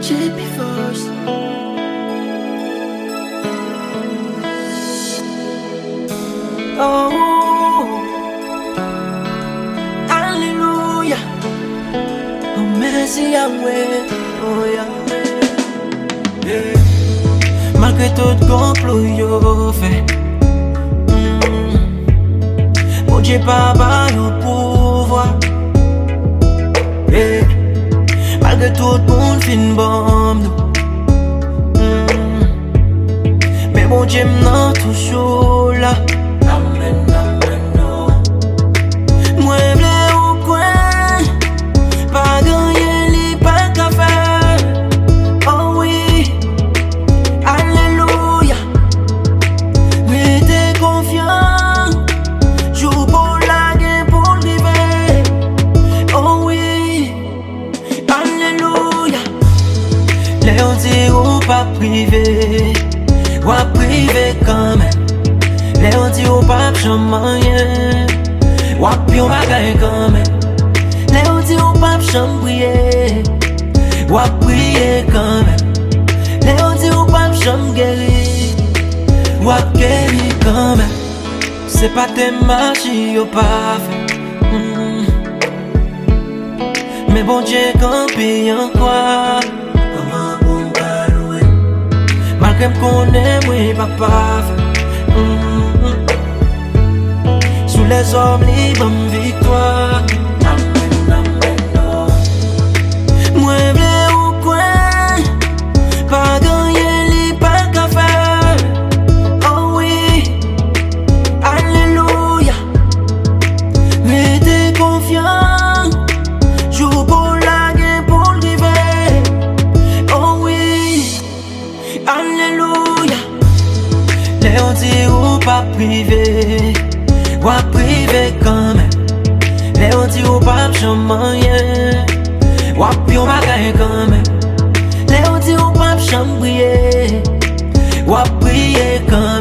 JP Force. Oh, Alléluia. Oh, merci Yahweh. Oh, Yahweh. Yeah. Malgré tout complot yo fait, mon Dieu pas yo pouvoir. Yeah. Malgré tout monde fin bombe nous, mais mon Dieu m'en toujours là. Amen, amen, no. Moi v'lais au coin, pas gagner li pas qu'à faire. Oh oui, alléluia. Restez confiant, joue pour la guerre pour l'hiver. Oh oui, alléluia. Léon dit ou pas privé, ou à privé quand même. Léon dit ou pas chambre, ou à pion bagaille quand même. Léon dit ou pas chambre prier, ou à prier quand même. Léon dit ou pas chambre guérir, ou à guérir quand même. C'est pas tes magies ou pas fait, mais bon Dieu campé en quoi. Comment bon balouer, malgré m'connais moi papa fait. Sous les hommes libres, victoire. Amen, amen, no. Moi v'lais au coin, pas gagner li pas qu'à faire. Oh oui, alléluia. Restez confiant, joue pour la guerre pour l'hiver. Oh oui, alléluia. Léon dit ou pas privé, ou à privé quand même. Léon dit ou pas chambre, ou à pion bagaille quand même. Léon dit ou pas chambre prier, ou à prier quand même.